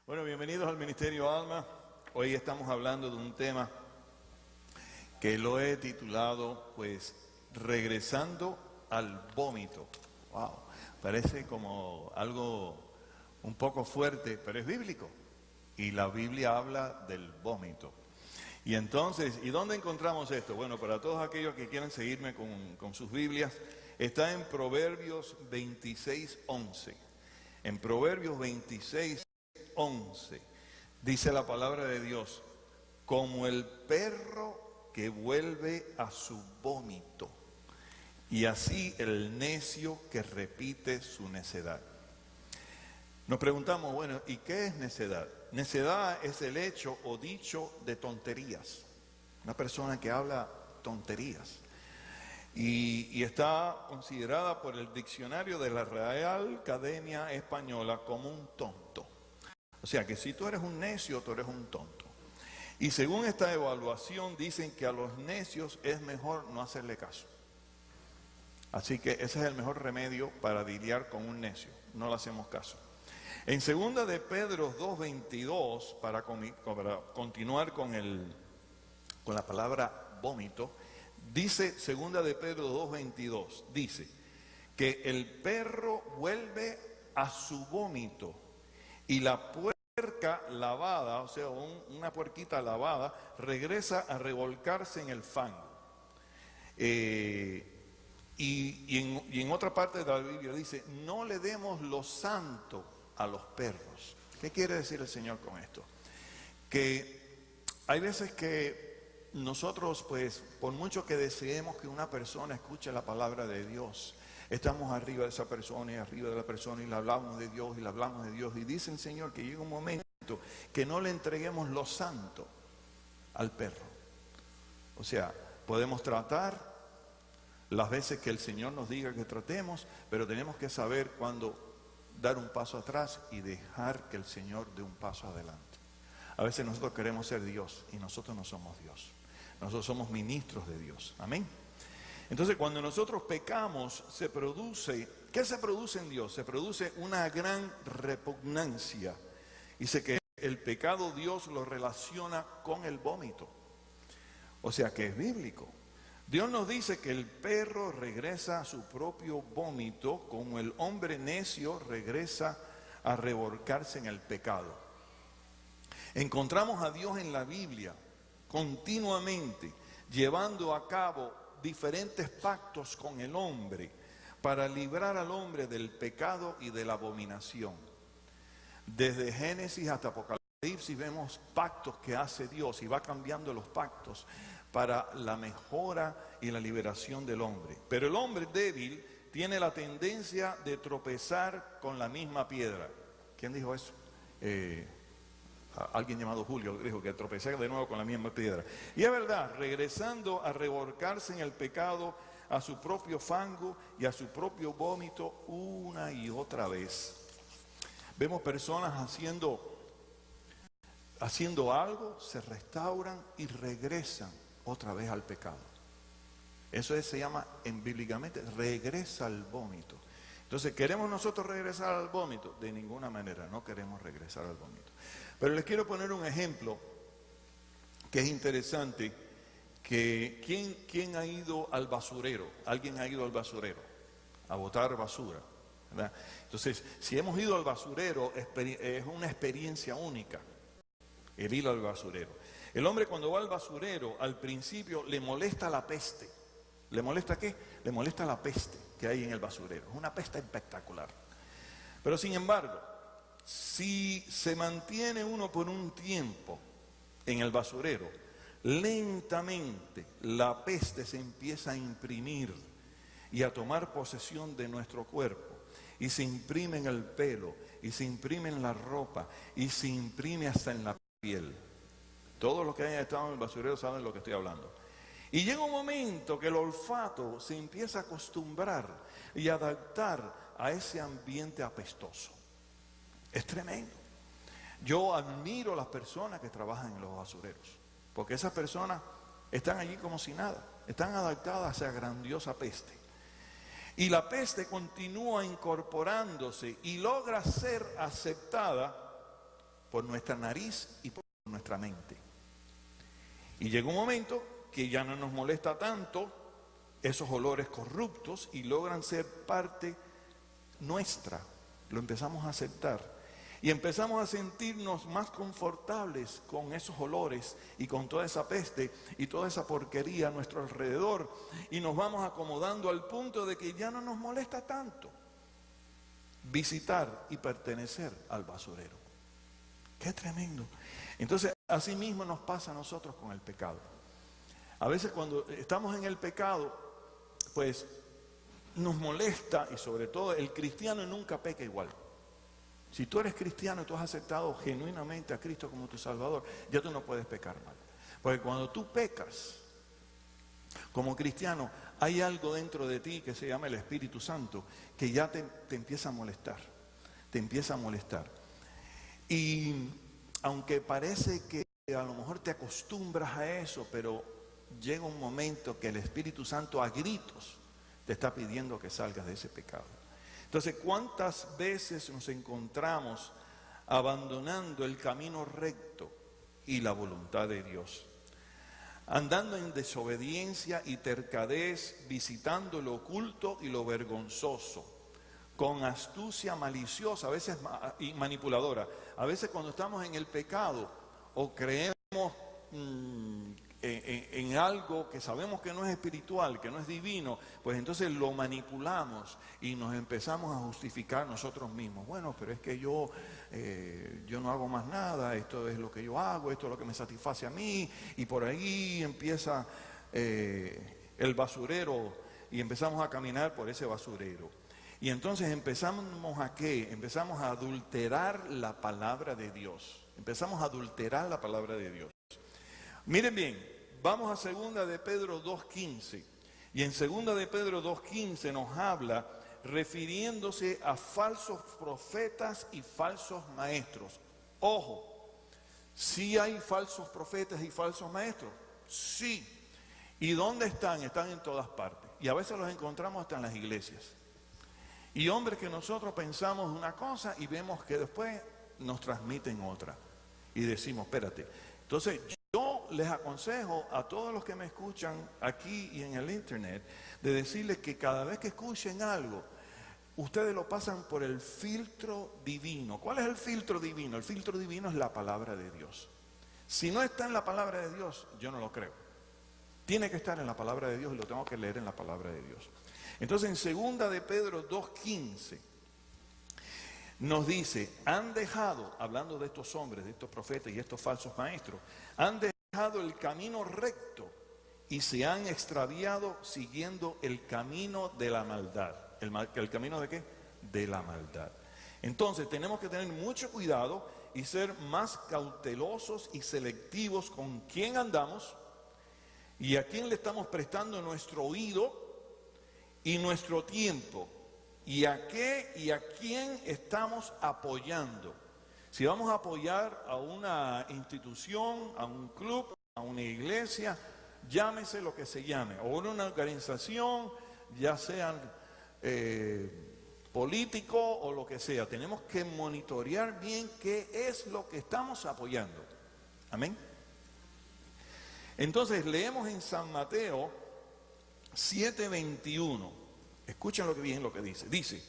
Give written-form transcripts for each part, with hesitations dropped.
Bueno, bienvenidos al Ministerio Alma. Hoy estamos hablando de un tema que lo he titulado, pues, regresando al vómito. Wow, parece como algo un poco fuerte, pero es bíblico. Y la Biblia habla del vómito. Y entonces, ¿y dónde encontramos esto? Bueno, para todos aquellos que quieran seguirme con sus Biblias, está en Proverbios 26:11. En Proverbios 26:11 dice la palabra de Dios: como el perro que vuelve a su vómito, y así el necio que repite su necedad. Nos preguntamos, bueno, ¿y qué es necedad? Necedad es el hecho o dicho de tonterías. Una persona que habla tonterías. Y está considerada por el diccionario de la Real Academia Española como un tonto. O sea que si tú eres un necio, tú eres un tonto. Y según esta evaluación dicen que a los necios es mejor no hacerle caso. Así que ese es el mejor remedio para lidiar con un necio, no le hacemos caso. En 2 de Pedro 2:22, para continuar con la palabra vómito, dice 2 de Pedro 2:22, dice que el perro vuelve a su vómito y la puerca lavada, o sea, una puerquita lavada, regresa a revolcarse en el fango. Y en otra parte de la Biblia dice, no le demos lo santo a los perros. ¿Qué quiere decir el Señor con esto? Que hay veces que nosotros, pues, por mucho que deseemos que una persona escuche la palabra de Dios, estamos arriba de esa persona y arriba de la persona y le hablamos de Dios y le hablamos de Dios. Y dice el Señor que llega un momento que no le entreguemos lo santo al perro. O sea, podemos tratar las veces que el Señor nos diga que tratemos, pero tenemos que saber cuándo dar un paso atrás y dejar que el Señor dé un paso adelante. A veces nosotros queremos ser Dios y nosotros no somos Dios. Nosotros somos ministros de Dios. Amén. Entonces, cuando nosotros pecamos, ¿qué se produce en Dios? Se produce una gran repugnancia. Dice que el pecado Dios lo relaciona con el vómito. O sea que es bíblico. Dios nos dice que el perro regresa a su propio vómito, como el hombre necio regresa a revolcarse en el pecado. Encontramos a Dios en la Biblia continuamente llevando a cabo diferentes pactos con el hombre para librar al hombre del pecado y de la abominación. Desde Génesis hasta Apocalipsis vemos pactos que hace Dios y va cambiando los pactos para la mejora y la liberación del hombre. Pero el hombre débil tiene la tendencia de tropezar con la misma piedra. ¿Quién dijo eso? Alguien llamado Julio dijo que tropecé de nuevo con la misma piedra. Y es verdad, regresando a revolcarse en el pecado, a su propio fango y a su propio vómito una y otra vez. Vemos personas haciendo algo, se restauran y regresan otra vez al pecado. Eso se llama bíblicamente regresa al vómito. Entonces, ¿queremos nosotros regresar al vómito? De ninguna manera, no queremos regresar al vómito. Pero les quiero poner un ejemplo que es interesante, que ¿quién ha ido al basurero? ¿Alguien ha ido al basurero a botar basura? ¿Verdad? Entonces, si hemos ido al basurero, es una experiencia única el ir al basurero. El hombre cuando va al basurero, al principio le molesta la peste. ¿Le molesta qué? Le molesta la peste que hay en el basurero. Es una peste espectacular. Pero sin embargo, si se mantiene uno por un tiempo en el basurero, lentamente la peste se empieza a imprimir y a tomar posesión de nuestro cuerpo. Y se imprime en el pelo, y se imprime en la ropa, y se imprime hasta en la piel. Todos los que hayan estado en el basurero saben de lo que estoy hablando. Y llega un momento que el olfato se empieza a acostumbrar y adaptar a ese ambiente apestoso. Es tremendo. Yo admiro a las personas que trabajan en los basureros, porque esas personas están allí como si nada, están adaptadas a esa grandiosa peste. Y la peste continúa incorporándose y logra ser aceptada por nuestra nariz y por nuestra mente. Y llega un momento que ya no nos molesta tanto esos olores corruptos y logran ser parte nuestra. Lo empezamos a aceptar. Y empezamos a sentirnos más confortables con esos olores y con toda esa peste y toda esa porquería a nuestro alrededor. Y nos vamos acomodando al punto de que ya no nos molesta tanto visitar y pertenecer al basurero. ¡Qué tremendo! Entonces, así mismo nos pasa a nosotros con el pecado. A veces cuando estamos en el pecado, pues nos molesta, y sobre todo el cristiano nunca peca igual. Si tú eres cristiano y tú has aceptado genuinamente a Cristo como tu Salvador, ya tú no puedes pecar mal. Porque cuando tú pecas, como cristiano, hay algo dentro de ti que se llama el Espíritu Santo, que ya te empieza a molestar, te empieza a molestar. Y aunque parece que a lo mejor te acostumbras a eso, pero llega un momento que el Espíritu Santo a gritos te está pidiendo que salgas de ese pecado. Entonces, ¿cuántas veces nos encontramos abandonando el camino recto y la voluntad de Dios? Andando en desobediencia y tercadez, visitando lo oculto y lo vergonzoso, con astucia maliciosa, a veces y manipuladora. A veces cuando estamos en el pecado o creemos en algo que sabemos que no es espiritual, que no es divino, pues entonces lo manipulamos y nos empezamos a justificar nosotros mismos. Bueno, pero es que yo no hago más nada, esto es lo que yo hago, esto es lo que me satisface a mí, y por ahí empieza el basurero y empezamos a caminar por ese basurero. Y entonces empezamos ¿a qué? Empezamos a adulterar la palabra de Dios. Empezamos a adulterar la palabra de Dios. Miren bien, vamos a 2 de Pedro 2:15. Y en 2 de Pedro 2:15 nos habla refiriéndose a falsos profetas y falsos maestros. Ojo, ¿sí hay falsos profetas y falsos maestros? Sí. ¿Y dónde están? Están en todas partes. Y a veces los encontramos hasta en las iglesias. Y hombres que nosotros pensamos una cosa y vemos que después nos transmiten otra. Y decimos, espérate. Entonces, yo les aconsejo a todos los que me escuchan aquí y en el internet, de decirles que cada vez que escuchen algo, ustedes lo pasan por el filtro divino. ¿Cuál es el filtro divino? El filtro divino es la palabra de Dios. Si no está en la palabra de Dios, yo no lo creo. Tiene que estar en la palabra de Dios y lo tengo que leer en la palabra de Dios. Entonces en 2 de Pedro 2:15 nos dice, han dejado, hablando de estos hombres, de estos profetas y estos falsos maestros, han dejado el camino recto y se han extraviado siguiendo el camino de la maldad. ¿El camino de qué? De la maldad. Entonces tenemos que tener mucho cuidado y ser más cautelosos y selectivos con quién andamos y a quién le estamos prestando nuestro oído y nuestro tiempo, y a qué y a quién estamos apoyando. Si vamos a apoyar a una institución, a un club, a una iglesia, llámese lo que se llame, o una organización, ya sean políticos o lo que sea, tenemos que monitorear bien qué es lo que estamos apoyando. Amén. Entonces leemos en San Mateo 7:21. Escuchen lo que bien lo que dice. Dice,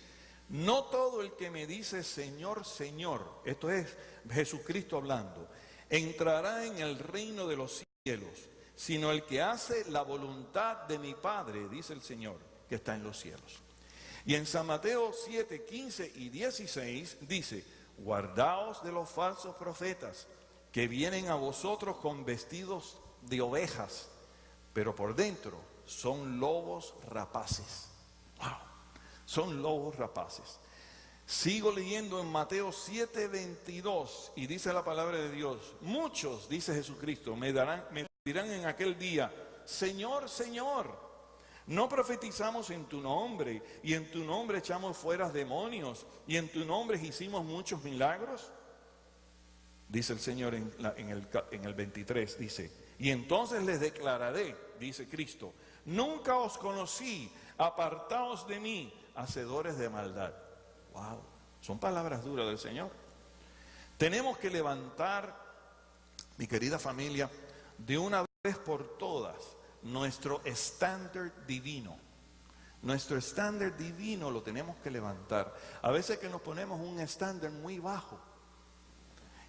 no todo el que me dice Señor, Señor, esto es Jesucristo hablando, entrará en el reino de los cielos, sino el que hace la voluntad de mi Padre, dice el Señor, que está en los cielos. Y en San Mateo 7:15 y 16 dice, guardaos de los falsos profetas que vienen a vosotros con vestidos de ovejas, pero por dentro son lobos rapaces. Wow, son lobos rapaces. Sigo leyendo en Mateo 7:22 y dice la palabra de Dios, muchos, dice Jesucristo, me dirán en aquel día, Señor, Señor, ¿no profetizamos en tu nombre y en tu nombre echamos fuera demonios y en tu nombre hicimos muchos milagros? Dice el Señor en el 23, dice, y entonces les declararé, dice Cristo, nunca os conocí, apartaos de mí, hacedores de maldad. Wow, son palabras duras del Señor. Tenemos que levantar, mi querida familia, de una vez por todas, nuestro estándar divino. Nuestro estándar divino lo tenemos que levantar. A veces que nos ponemos un estándar muy bajo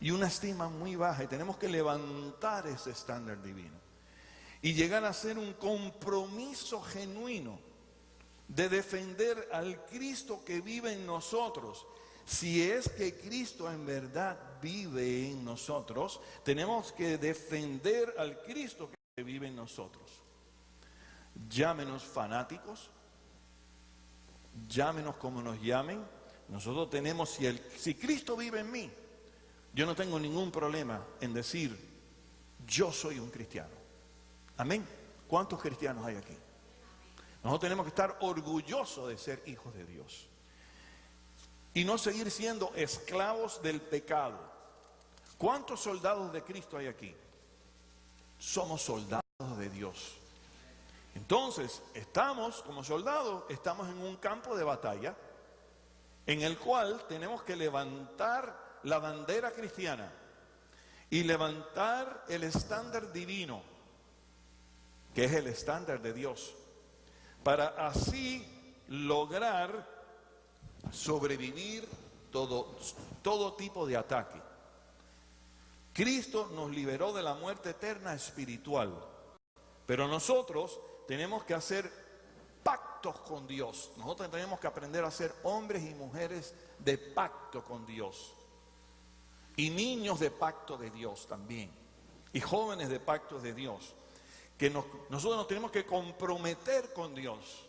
y una estima muy baja, y tenemos que levantar ese estándar divino y llegar a ser un compromiso genuino de defender al Cristo que vive en nosotros. Si es que Cristo en verdad vive en nosotros, tenemos que defender al Cristo que vive en nosotros. Llámenos fanáticos, llámenos como nos llamen. Nosotros tenemos, si Cristo vive en mí, yo no tengo ningún problema en decir, yo soy un cristiano. Amén. ¿Cuántos cristianos hay aquí? Nosotros tenemos que estar orgullosos de ser hijos de Dios y no seguir siendo esclavos del pecado. ¿Cuántos soldados de Cristo hay aquí? Somos soldados de Dios. Entonces, como soldados, estamos en un campo de batalla en el cual tenemos que levantar la bandera cristiana y levantar el estándar divino, que es el estándar de Dios, para así lograr sobrevivir todo tipo de ataque. Cristo nos liberó de la muerte eterna espiritual, pero nosotros tenemos que hacer pactos con Dios. Nosotros tenemos que aprender a ser hombres y mujeres de pacto con Dios, y niños de pacto de Dios también, y jóvenes de pacto de Dios, que nosotros nos tenemos que comprometer con Dios.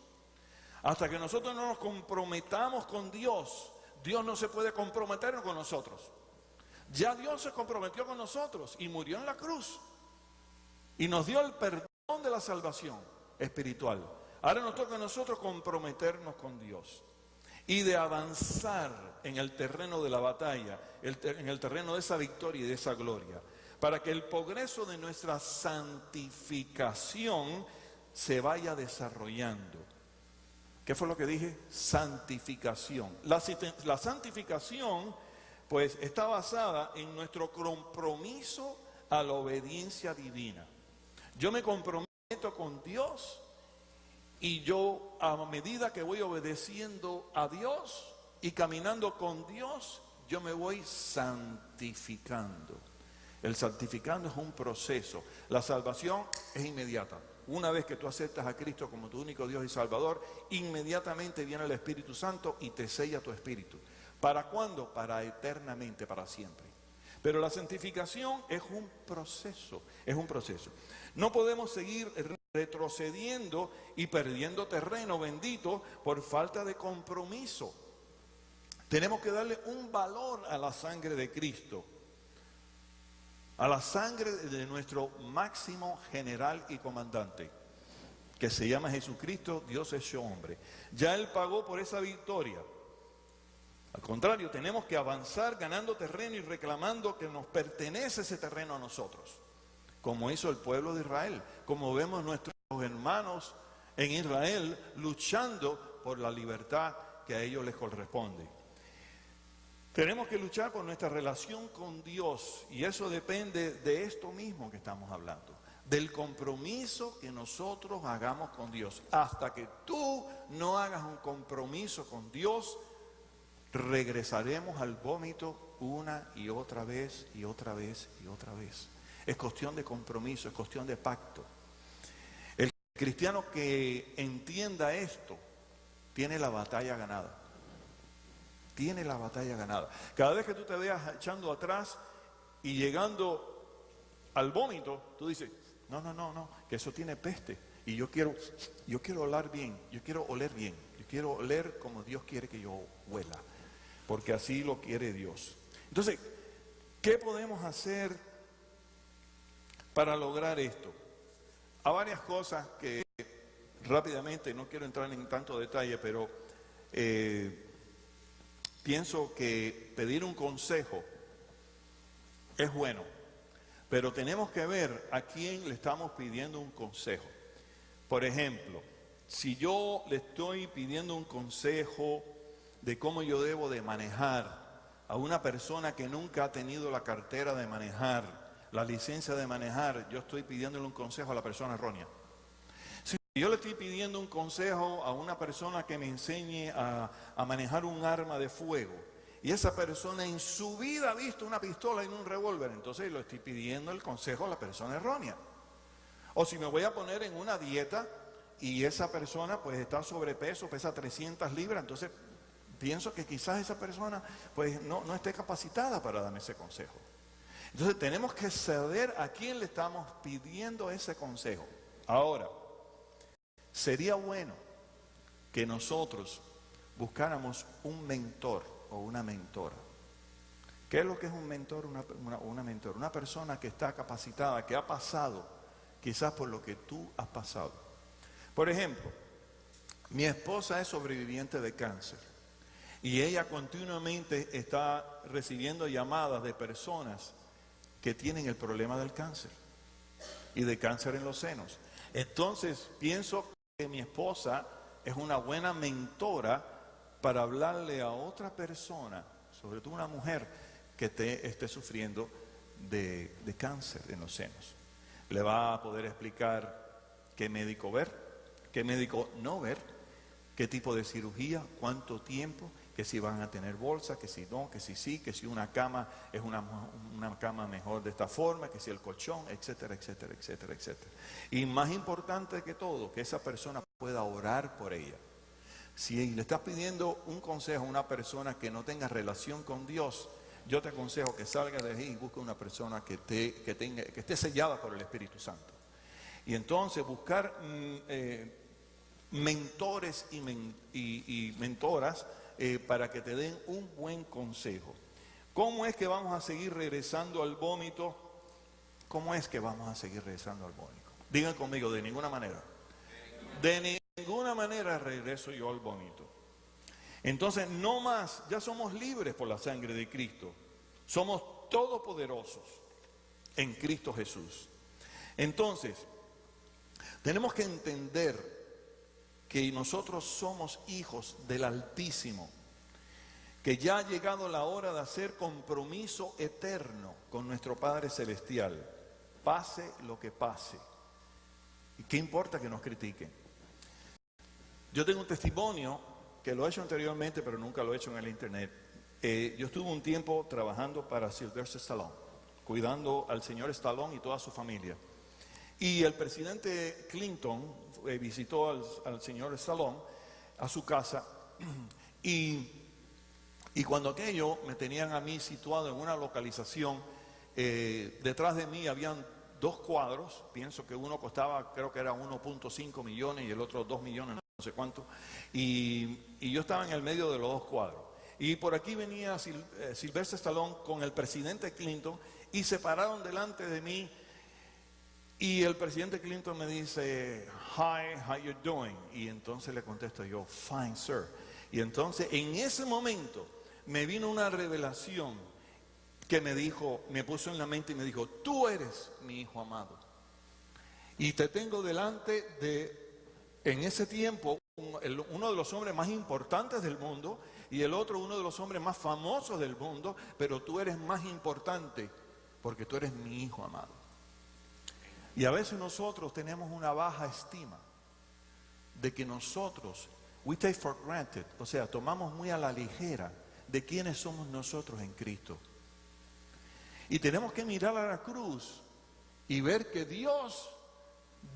Hasta que nosotros no nos comprometamos con Dios, Dios no se puede comprometer con nosotros. Ya Dios se comprometió con nosotros y murió en la cruz y nos dio el perdón de la salvación espiritual. Ahora nos toca a nosotros comprometernos con Dios y de avanzar en el terreno de la batalla, en el terreno de esa victoria y de esa gloria, para que el progreso de nuestra santificación se vaya desarrollando. ¿Qué fue lo que dije? Santificación. La santificación, pues, está basada en nuestro compromiso a la obediencia divina. Yo me comprometo con Dios y yo, a medida que voy obedeciendo a Dios y caminando con Dios, yo me voy santificando. El santificando es un proceso. La salvación es inmediata. Una vez que tú aceptas a Cristo como tu único Dios y Salvador, inmediatamente viene el Espíritu Santo y te sella tu espíritu. ¿Para cuándo? Para eternamente, para siempre. Pero la santificación es un proceso, es un proceso. No podemos seguir retrocediendo y perdiendo terreno bendito por falta de compromiso. Tenemos que darle un valor a la sangre de Cristo, a la sangre de nuestro máximo general y comandante, que se llama Jesucristo, Dios hecho hombre. Ya Él pagó por esa victoria. Al contrario, tenemos que avanzar ganando terreno y reclamando que nos pertenece ese terreno a nosotros, como hizo el pueblo de Israel, como vemos nuestros hermanos en Israel luchando por la libertad que a ellos les corresponde. Tenemos que luchar por nuestra relación con Dios, y eso depende de esto mismo que estamos hablando, del compromiso que nosotros hagamos con Dios. Hasta que tú no hagas un compromiso con Dios, regresaremos al vómito una y otra vez y otra vez y otra vez. Es cuestión de compromiso, es cuestión de pacto. El cristiano que entienda esto tiene la batalla ganada. Tiene la batalla ganada. Cada vez que tú te veas echando atrás y llegando al vómito, tú dices, no, que eso tiene peste. Y yo quiero oler bien, yo quiero oler como Dios quiere que yo huela, porque así lo quiere Dios. Entonces, ¿qué podemos hacer para lograr esto? Hay varias cosas que rápidamente, no quiero entrar en tanto detalle, pero pienso que pedir un consejo es bueno, pero tenemos que ver a quién le estamos pidiendo un consejo. Por ejemplo, si yo le estoy pidiendo un consejo de cómo yo debo de manejar a una persona que nunca ha tenido la cartera de manejar, la licencia de manejar, yo estoy pidiéndole un consejo a la persona errónea. Si yo le estoy pidiendo un consejo a una persona que me enseñe a manejar un arma de fuego, y esa persona en su vida ha visto una pistola y un revólver, entonces le estoy pidiendo el consejo a la persona errónea. O si me voy a poner en una dieta y esa persona pues está sobrepeso, pesa 300 libras, entonces pienso que quizás esa persona pues no esté capacitada para darme ese consejo. Entonces tenemos que saber a quién le estamos pidiendo ese consejo. Ahora, sería bueno que nosotros buscáramos un mentor o una mentora. ¿Qué es lo que es un mentor? Una mentora, una persona que está capacitada, que ha pasado quizás por lo que tú has pasado. Por ejemplo, mi esposa es sobreviviente de cáncer y ella continuamente está recibiendo llamadas de personas que tienen el problema del cáncer y de cáncer en los senos. Entonces, pienso que mi esposa es una buena mentora para hablarle a otra persona, sobre todo una mujer que esté sufriendo de cáncer en los senos. Le va a poder explicar qué médico ver, qué médico no ver, qué tipo de cirugía, cuánto tiempo, que si van a tener bolsa, que si no, que si sí, que si una cama es una cama mejor de esta forma, que si el colchón, etcétera, etcétera, etcétera, etcétera. Y más importante que todo, que esa persona pueda orar por ella. Si le estás pidiendo un consejo a una persona que no tenga relación con Dios, yo te aconsejo que salgas de ahí y busques una persona que esté sellada por el Espíritu Santo. Y entonces buscar mentores y mentoras para que te den un buen consejo. ¿Cómo es que vamos a seguir regresando al vómito? ¿Cómo es que vamos a seguir regresando al vómito? Digan conmigo, de ninguna manera. De ninguna manera regreso yo al vómito. Entonces, no más, ya somos libres por la sangre de Cristo. Somos todopoderosos en Cristo Jesús. Entonces, tenemos que entender que nosotros somos hijos del Altísimo, que ya ha llegado la hora de hacer compromiso eterno con nuestro Padre Celestial, pase lo que pase. ¿Y qué importa que nos critiquen? Yo tengo un testimonio que lo he hecho anteriormente, pero nunca lo he hecho en el internet. Yo estuve un tiempo trabajando para Sylvester Stallone, cuidando al señor Stallone y toda su familia. Y el presidente Clinton visitó al señor Stallone a su casa y cuando aquello me tenían a mí situado en una localización, detrás de mí habían dos cuadros, pienso que uno costaba, creo que era 1.5 millones y el otro 2 millones, no sé cuánto, y yo estaba en el medio de los dos cuadros. Y por aquí venía Sylvester Stallone con el presidente Clinton y se pararon delante de mí. Y el presidente Clinton me dice, hi, how you doing? Y entonces le contesto yo, fine, sir. Y entonces en ese momento me vino una revelación que me puso en la mente y me dijo, tú eres mi hijo amado. Y te tengo delante en ese tiempo, uno de los hombres más importantes del mundo y el otro uno de los hombres más famosos del mundo, pero tú eres más importante porque tú eres mi hijo amado. Y a veces nosotros tenemos una baja estima de que nosotros, we take for granted, o sea, tomamos muy a la ligera de quiénes somos nosotros en Cristo. Y tenemos que mirar a la cruz y ver que Dios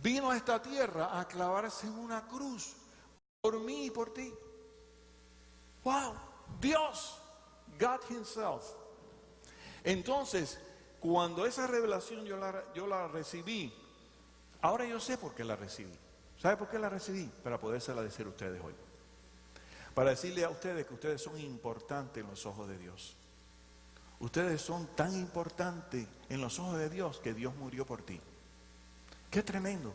vino a esta tierra a clavarse en una cruz por mí y por ti. ¡Wow! Dios, God Himself. Entonces, cuando esa revelación yo la recibí, ahora yo sé por qué la recibí. ¿Sabe por qué la recibí? Para podérsela decir a ustedes hoy. Para decirle a ustedes que ustedes son importantes en los ojos de Dios. Ustedes son tan importantes en los ojos de Dios que Dios murió por ti. ¡Qué tremendo!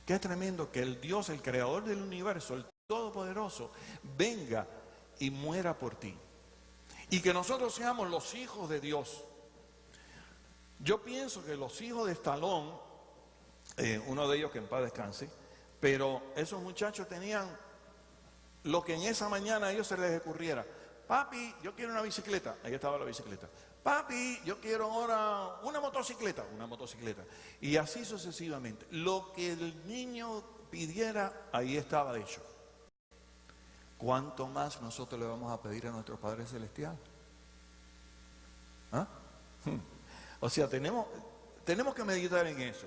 ¡Qué tremendo que el Dios, el creador del universo, el Todopoderoso, venga y muera por ti! Y que nosotros seamos los hijos de Dios. Yo pienso que los hijos de Stallone, uno de ellos que en paz descanse, pero esos muchachos tenían lo que en esa mañana a ellos se les ocurriera. papi, yo quiero una bicicleta. Ahí estaba la bicicleta. Papi, yo quiero ahora una motocicleta. Y así sucesivamente. Lo que el niño pidiera, ahí estaba hecho. ¿Cuánto más nosotros le vamos a pedir a nuestro Padre Celestial? ¿Ah? O sea, tenemos que meditar en eso.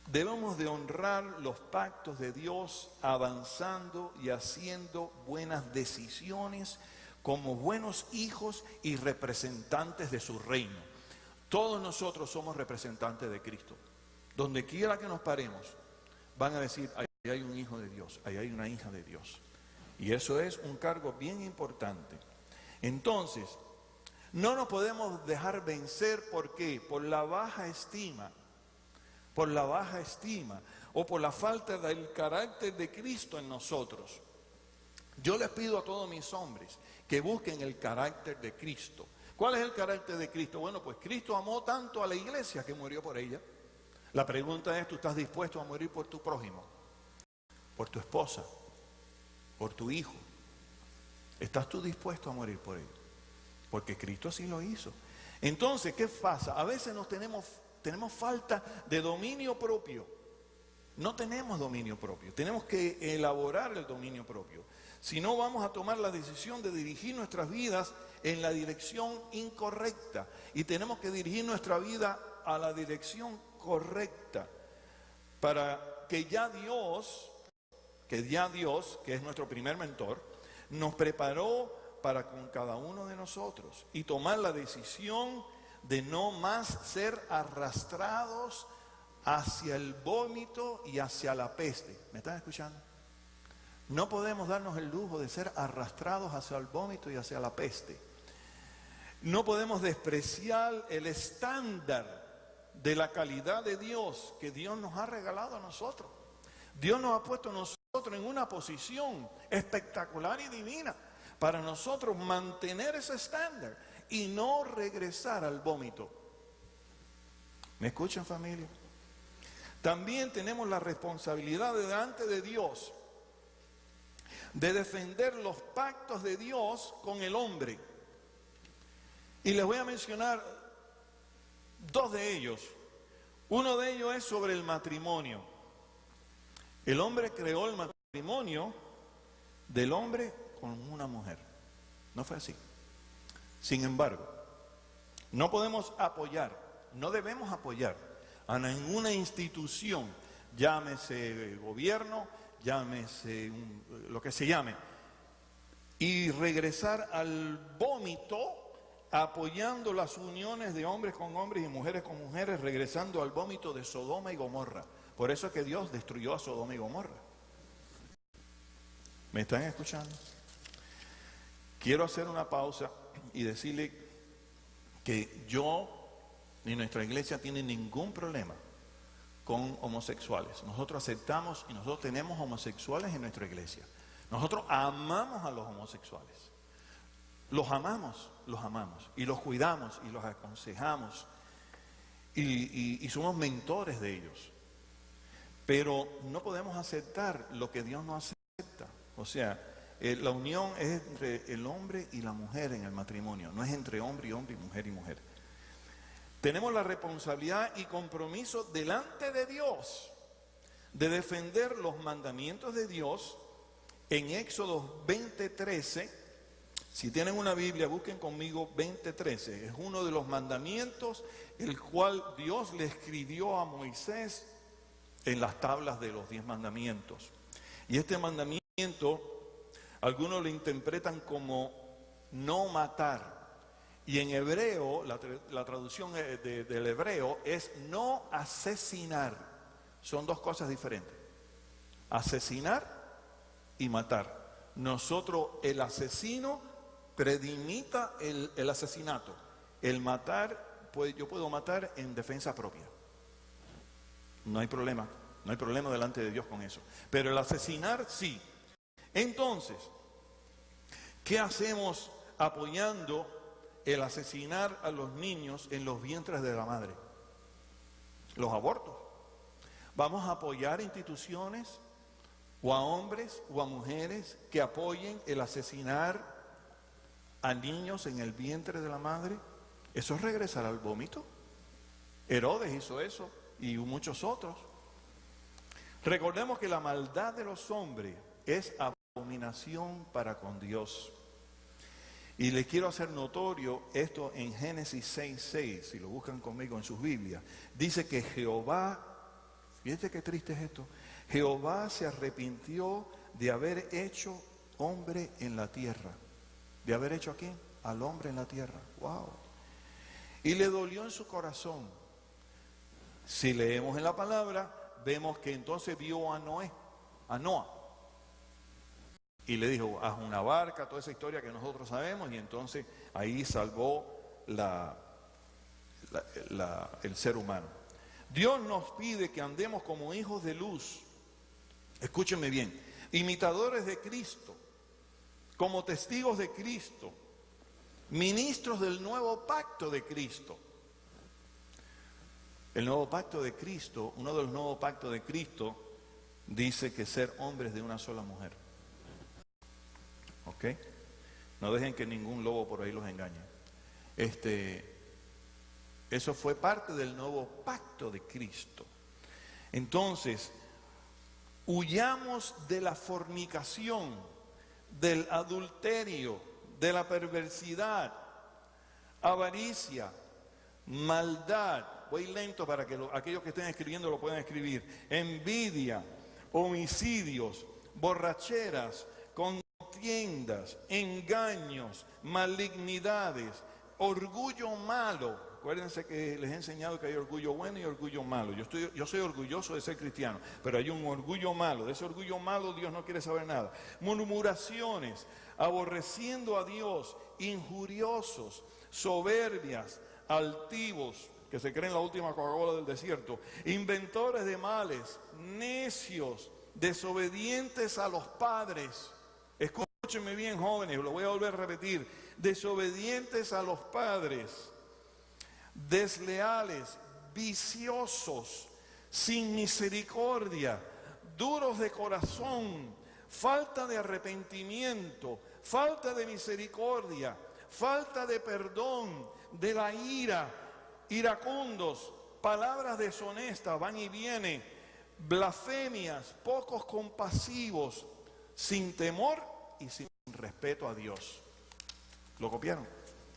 Debemos de honrar los pactos de Dios avanzando y haciendo buenas decisiones como buenos hijos y representantes de su reino. Todos nosotros somos representantes de Cristo. Donde quiera que nos paremos, van a decir, ahí hay un hijo de Dios, ahí hay una hija de Dios. Y eso es un cargo bien importante. Entonces, no nos podemos dejar vencer, ¿por qué? Por la baja estima o por la falta del carácter de Cristo en nosotros. Yo les pido a todos mis hombres que busquen el carácter de Cristo. ¿Cuál es el carácter de Cristo? Bueno, pues Cristo amó tanto a la iglesia que murió por ella. La pregunta es, ¿tú estás dispuesto a morir por tu prójimo? ¿Por tu esposa? ¿Por tu hijo? ¿Estás tú dispuesto a morir por ellos? Porque Cristo sí lo hizo. Entonces, ¿qué pasa? A veces tenemos falta de dominio propio. No tenemos dominio propio. Tenemos que elaborar el dominio propio. Si no, vamos a tomar la decisión de dirigir nuestras vidas en la dirección incorrecta. Y tenemos que dirigir nuestra vida a la dirección correcta. Para que ya Dios, que es nuestro primer mentor, nos preparó para con cada uno de nosotros y tomar la decisión de no más ser arrastrados hacia el vómito y hacia la peste. ¿Me están escuchando? No podemos darnos el lujo de ser arrastrados hacia el vómito y hacia la peste. No podemos despreciar el estándar de la calidad de Dios que Dios nos ha regalado a nosotros. Dios nos ha puesto a nosotros en una posición espectacular y divina para nosotros mantener ese estándar y no regresar al vómito. ¿Me escuchan, familia? También tenemos la responsabilidad delante de Dios de defender los pactos de Dios con el hombre. Y les voy a mencionar dos de ellos. Uno de ellos es sobre el matrimonio. El hombre creó el matrimonio del hombre con una mujer. No fue así. Sin embargo, no podemos apoyar, no debemos apoyar a ninguna institución, llámese gobierno, llámese lo que se llame, y regresar al vómito apoyando las uniones de hombres con hombres y mujeres con mujeres, regresando al vómito de Sodoma y Gomorra. Por eso es que Dios destruyó a Sodoma y Gomorra. ¿Me están escuchando? Quiero hacer una pausa y decirle que yo ni nuestra iglesia tiene ningún problema con homosexuales. Nosotros aceptamos y nosotros tenemos homosexuales en nuestra iglesia. Nosotros amamos a los homosexuales. Los amamos y los cuidamos y los aconsejamos y somos mentores de ellos. Pero no podemos aceptar lo que Dios no acepta. O sea, la unión es entre el hombre y la mujer en el matrimonio, no es entre hombre y hombre y mujer. Tenemos la responsabilidad y compromiso delante de Dios de defender los mandamientos de Dios en Éxodo 20:13. Si tienen una Biblia, busquen conmigo 20:13. Es uno de los mandamientos el cual Dios le escribió a Moisés en las tablas de los 10 mandamientos. Y este mandamiento, algunos lo interpretan como no matar. Y en hebreo, la traducción del hebreo es no asesinar. Son dos cosas diferentes. Asesinar y matar. Nosotros, el asesino predimita el asesinato. El matar, pues yo puedo matar en defensa propia. No hay problema delante de Dios con eso. Pero el asesinar sí. Entonces, ¿qué hacemos apoyando el asesinar a los niños en los vientres de la madre? Los abortos. Vamos a apoyar instituciones o a hombres o a mujeres que apoyen el asesinar a niños en el vientre de la madre. Eso es regresar al vómito. Herodes hizo eso y muchos otros. Recordemos que la maldad de los hombres es abominación para con Dios. Y les quiero hacer notorio esto en Génesis 6:6, si lo buscan conmigo en sus Biblias. Dice que Jehová, fíjate qué triste es esto, Jehová se arrepintió de haber hecho hombre en la tierra. ¿De haber hecho a quién? Al hombre en la tierra. ¡Wow! Y le dolió en su corazón. Si leemos en la palabra, vemos que entonces vio a Noa. Y le dijo, haz una barca, toda esa historia que nosotros sabemos, y entonces ahí salvó el ser humano. Dios nos pide que andemos como hijos de luz, escúchenme bien, imitadores de Cristo, como testigos de Cristo, ministros del nuevo pacto de Cristo. El nuevo pacto de Cristo, uno de los nuevos pactos de Cristo, dice que ser hombres de una sola mujer. ¿Ok? No dejen que ningún lobo por ahí los engañe. Eso fue parte del nuevo pacto de Cristo. Entonces, huyamos de la fornicación, del adulterio, de la perversidad, avaricia, maldad. Voy lento para que aquellos que estén escribiendo lo puedan escribir. Envidia, homicidios, borracheras, contiendas, engaños, malignidades, orgullo malo. Acuérdense que les he enseñado que hay orgullo bueno y orgullo malo. Yo soy orgulloso de ser cristiano, pero hay un orgullo malo. De ese orgullo malo Dios no quiere saber nada. Murmuraciones, aborreciendo a Dios, injuriosos, soberbias, altivos, que se creen la última Coca-Cola del desierto, inventores de males, necios, desobedientes a los padres. Escúchenme bien, jóvenes, lo voy a volver a repetir. Desobedientes a los padres, desleales, viciosos, sin misericordia, duros de corazón, falta de arrepentimiento, falta de misericordia, falta de perdón, de la ira, iracundos, palabras deshonestas, van y vienen, blasfemias, pocos compasivos, sin temor y sin respeto a Dios. ¿Lo copiaron?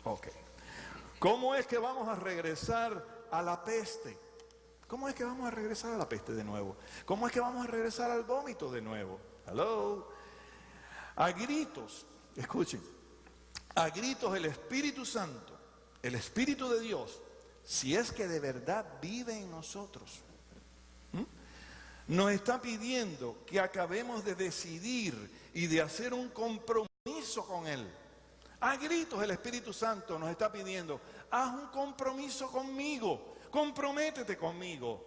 Ok. ¿Cómo es que vamos a regresar a la peste? ¿Cómo es que vamos a regresar a la peste de nuevo? ¿Cómo es que vamos a regresar al vómito de nuevo? Hello. A gritos, escuchen, a gritos el Espíritu Santo, el Espíritu de Dios, si es que de verdad vive en nosotros, nos está pidiendo que acabemos de decidir y de hacer un compromiso con Él. A gritos el Espíritu Santo nos está pidiendo, haz un compromiso conmigo, comprométete conmigo.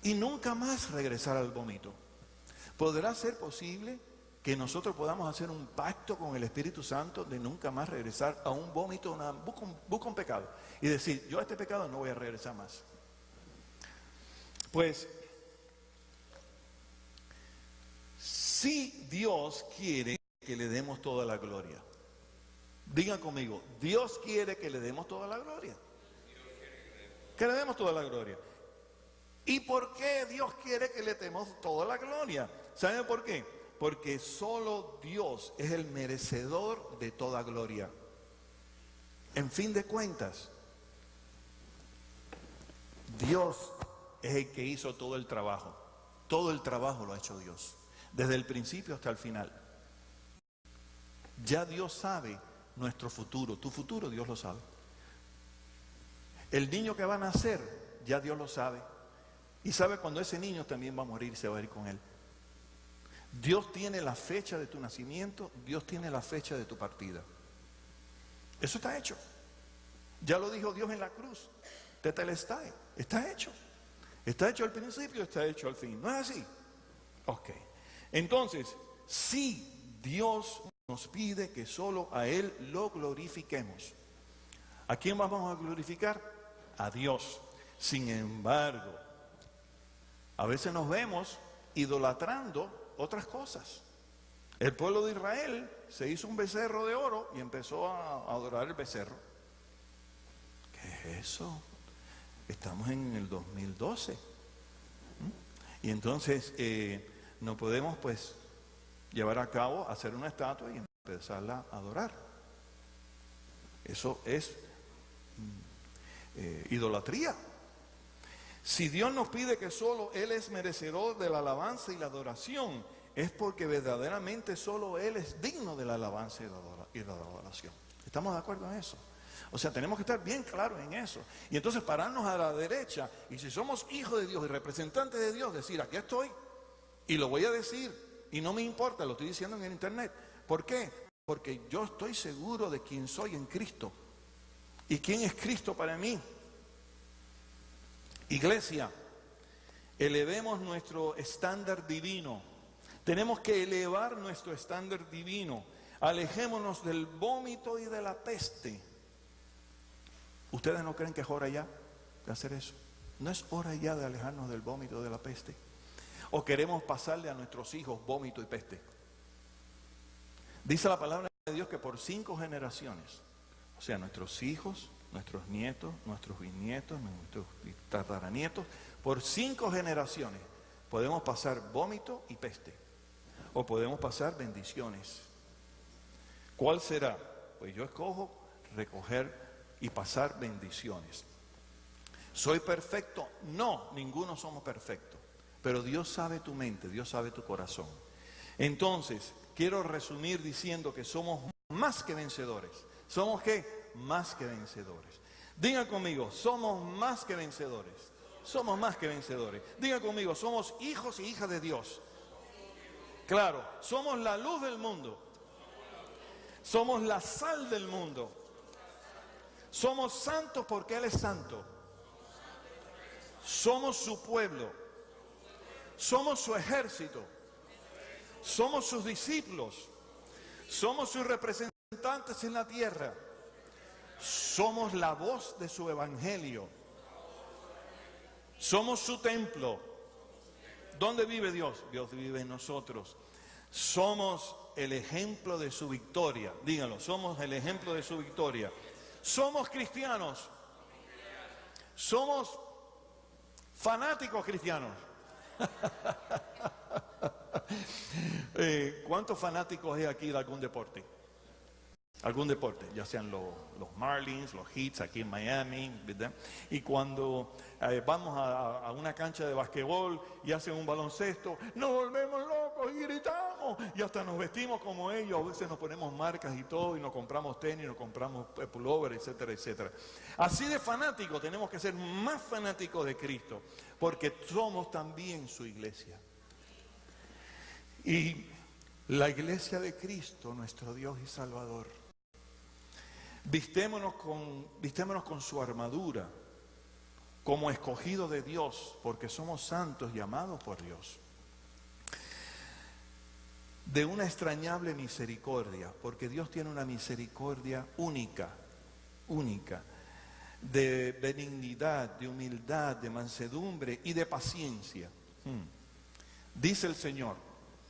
Y nunca más regresar al vómito. ¿Podrá ser posible que nosotros podamos hacer un pacto con el Espíritu Santo de nunca más regresar a un vómito, busca un pecado y decir, yo a este pecado no voy a regresar más? Pues, si Dios quiere que le demos toda la gloria, digan conmigo, Dios quiere que le demos toda la gloria. Que le demos toda la gloria. ¿Y por qué Dios quiere que le demos toda la gloria? ¿Saben por qué? Porque solo Dios es el merecedor de toda gloria. En fin de cuentas, Dios es el que hizo todo el trabajo. Todo el trabajo lo ha hecho Dios, desde el principio hasta el final. Ya Dios sabe nuestro futuro, tu futuro Dios lo sabe. El niño que va a nacer, ya Dios lo sabe. Y sabe cuando ese niño también va a morir y se va a ir con él. Dios tiene la fecha de tu nacimiento, Dios tiene la fecha de tu partida. Eso está hecho. Ya lo dijo Dios en la cruz. Tetelestai, está hecho. Está hecho al principio, está hecho al fin. ¿No es así? Ok. Entonces, sí, Dios nos pide que solo a Él lo glorifiquemos. ¿A quién más vamos a glorificar? A Dios. Sin embargo, a veces nos vemos idolatrando otras cosas. El pueblo de Israel se hizo un becerro de oro y empezó a adorar el becerro. ¿Qué es eso? Estamos en el 2012. Y entonces no podemos pues llevar a cabo, hacer una estatua y empezarla a adorar. Eso es idolatría. Si Dios nos pide que solo Él es merecedor de la alabanza y la adoración, es porque verdaderamente solo Él es digno de la alabanza y la adoración. ¿Estamos de acuerdo en eso? O sea, tenemos que estar bien claros en eso. Y entonces pararnos a la derecha, y si somos hijos de Dios y representantes de Dios, decir, aquí estoy, y lo voy a decir, y no me importa, lo estoy diciendo en el internet. ¿Por qué? Porque yo estoy seguro de quién soy en Cristo. ¿Y quién es Cristo para mí? Iglesia, elevemos nuestro estándar divino. Tenemos que elevar nuestro estándar divino. Alejémonos del vómito y de la peste. ¿Ustedes no creen que es hora ya de hacer eso? ¿No es hora ya de alejarnos del vómito y de la peste? ¿O queremos pasarle a nuestros hijos vómito y peste? Dice la palabra de Dios que por 5 generaciones, o sea, nuestros hijos, nuestros nietos, nuestros bisnietos, nuestros tataranietos, por 5 generaciones podemos pasar vómito y peste, o podemos pasar bendiciones. ¿Cuál será? Pues yo escojo recoger y pasar bendiciones. ¿Soy perfecto? No, ninguno somos perfectos, pero Dios sabe tu mente, Dios sabe tu corazón. Entonces, quiero resumir diciendo que somos más que vencedores. ¿Somos qué? Más que vencedores. Digan conmigo, somos más que vencedores. Somos más que vencedores. Digan conmigo, somos hijos y hijas de Dios. Claro, somos la luz del mundo. Somos la sal del mundo. Somos santos porque Él es santo. Somos su pueblo. Somos su ejército. Somos sus discípulos. Somos sus representantes en la tierra. Somos la voz de su evangelio. Somos su templo. ¿Dónde vive Dios? Dios vive en nosotros. Somos el ejemplo de su victoria. Díganlo, somos el ejemplo de su victoria. Somos cristianos. Somos fanáticos cristianos. ¿Cuántos fanáticos hay aquí de algún deporte? Algún deporte, ya sean los Marlins, los Heats aquí en Miami, ¿verdad? Y cuando vamos a una cancha de basquetbol y hacen un baloncesto, nos volvemos locos y gritamos y hasta nos vestimos como ellos. A veces nos ponemos marcas y todo y nos compramos tenis, nos compramos pullover, etcétera, etcétera. Así de fanáticos tenemos que ser más fanáticos de Cristo, porque somos también su iglesia. Y la iglesia de Cristo, nuestro Dios y Salvador. Vistémonos con su armadura, como escogidos de Dios, porque somos santos y amados por Dios. De una extrañable misericordia, porque Dios tiene una misericordia única, de benignidad, de humildad, de mansedumbre y de paciencia. Dice el Señor,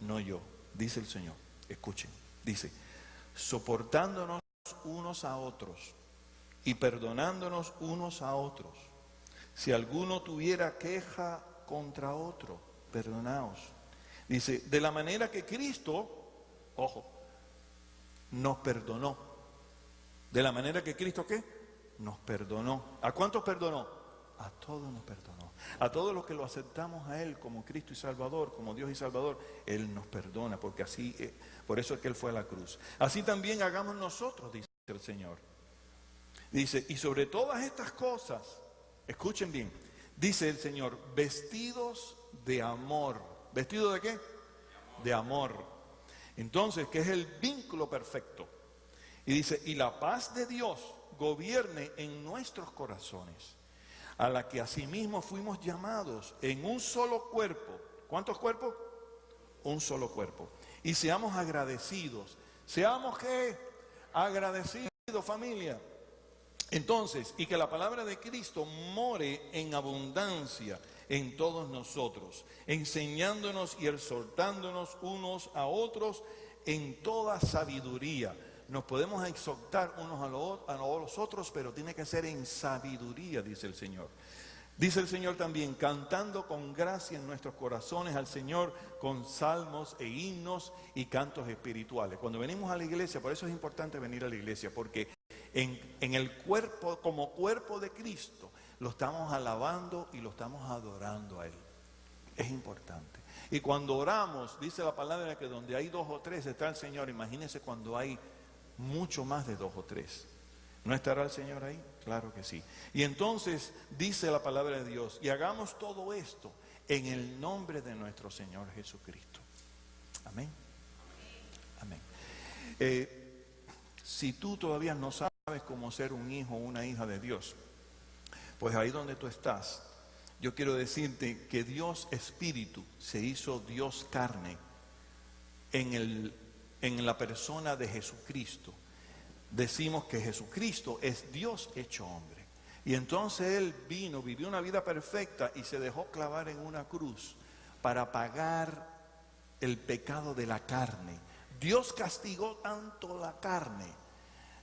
no yo, dice el Señor, escuchen, dice, soportándonos unos a otros y perdonándonos unos a otros. Si alguno tuviera queja contra otro, perdonaos. Dice, de la manera que Cristo, ojo, nos perdonó. De la manera que Cristo, ¿qué? Nos perdonó. ¿A cuántos perdonó? A todos nos perdonó. A todos los que lo aceptamos a Él como Cristo y Salvador, como Dios y Salvador, Él nos perdona, porque así, por eso es que Él fue a la cruz. Así también hagamos nosotros, dice el Señor. Dice, y sobre todas estas cosas, escuchen bien, dice el Señor, vestidos de amor. ¿Vestidos de qué? De amor. Entonces, ¿qué es el vínculo perfecto? Y dice, y la paz de Dios gobierne en nuestros corazones, a la que asimismo fuimos llamados en un solo cuerpo. ¿Cuántos cuerpos? Un solo cuerpo. Y seamos agradecidos. ¿Seamos qué? Agradecidos, familia. Entonces, y que la palabra de Cristo more en abundancia en todos nosotros, enseñándonos y exhortándonos unos a otros en toda sabiduría. Nos podemos exhortar unos a los otros, pero tiene que ser en sabiduría, dice el Señor. Dice el Señor también, cantando con gracia en nuestros corazones al Señor con salmos e himnos y cantos espirituales. Cuando venimos a la iglesia, por eso es importante venir a la iglesia, porque en el cuerpo, como cuerpo de Cristo, lo estamos alabando y lo estamos adorando a Él. Es importante. Y cuando oramos, dice la palabra que donde hay 2 o 3 está el Señor. Imagínense cuando hay mucho más de 2 o 3. ¿No estará el Señor ahí? Claro que sí. Y entonces dice la palabra de Dios, y hagamos todo esto en el nombre de nuestro Señor Jesucristo. Amén. Amén. Si tú todavía no sabes cómo ser un hijo o una hija de Dios, pues ahí donde tú estás, yo quiero decirte que Dios Espíritu se hizo Dios carne en la persona de Jesucristo. Decimos que Jesucristo es Dios hecho hombre. Y entonces Él vino, vivió una vida perfecta y se dejó clavar en una cruz para pagar el pecado de la carne. Dios castigó tanto la carne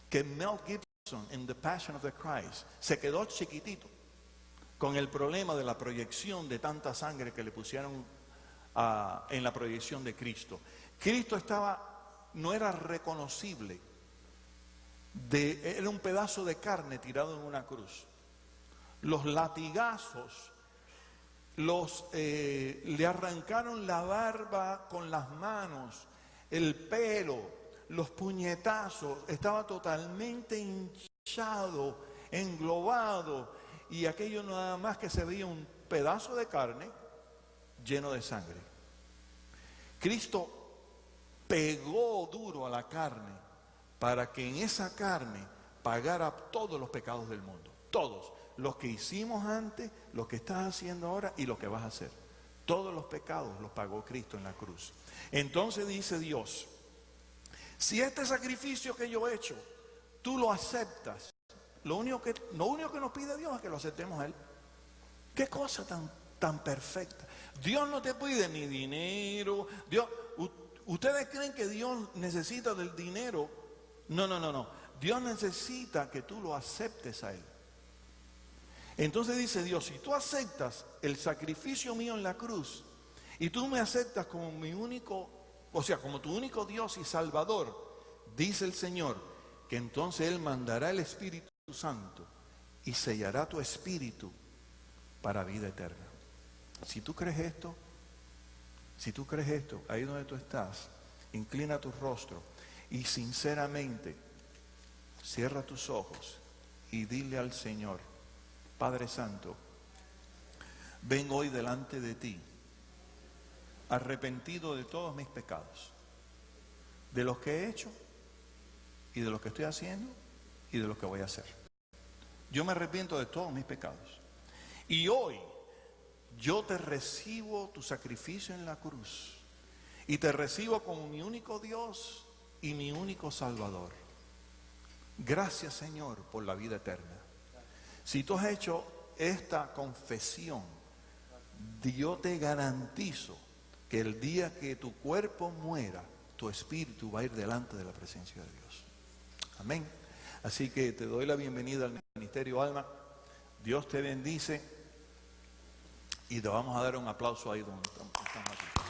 que Mel Gibson en The Passion of the Christ se quedó chiquitito con el problema de la proyección de tanta sangre que le pusieron en la proyección de Cristo. Cristo no era reconocible. Era un pedazo de carne tirado en una cruz. Los latigazos le arrancaron la barba con las manos, el pelo, los puñetazos, estaba totalmente hinchado, englobado, y aquello nada más que se veía un pedazo de carne lleno de sangre. Cristo pegó duro a la carne para que en esa carne pagara todos los pecados del mundo. Todos. Los que hicimos antes, los que estás haciendo ahora y los que vas a hacer. Todos los pecados los pagó Cristo en la cruz. Entonces dice Dios, si este sacrificio que yo he hecho, tú lo aceptas, lo único que nos pide Dios es que lo aceptemos a Él. Qué cosa tan perfecta. Dios no te pide ni dinero. ¿Ustedes creen que Dios necesita del dinero? No. Dios necesita que tú lo aceptes a Él. Entonces dice Dios, si tú aceptas el sacrificio mío en la cruz y tú me aceptas como como tu único Dios y Salvador, dice el Señor, que entonces Él mandará el Espíritu Santo y sellará tu espíritu para vida eterna. Si tú crees esto, ahí donde tú estás, inclina tu rostro y sinceramente cierra tus ojos y dile al Señor, Padre Santo, vengo hoy delante de ti, arrepentido de todos mis pecados, de los que he hecho y de los que estoy haciendo y de los que voy a hacer. Yo me arrepiento de todos mis pecados. Y hoy yo te recibo tu sacrificio en la cruz y te recibo como mi único Dios y mi único Salvador. Gracias, Señor, por la vida eterna. Si tú has hecho esta confesión, yo te garantizo que el día que tu cuerpo muera, tu espíritu va a ir delante de la presencia de Dios. Amén. Así que te doy la bienvenida al Ministerio Alma. Dios te bendice y te vamos a dar un aplauso ahí donde estamos aquí.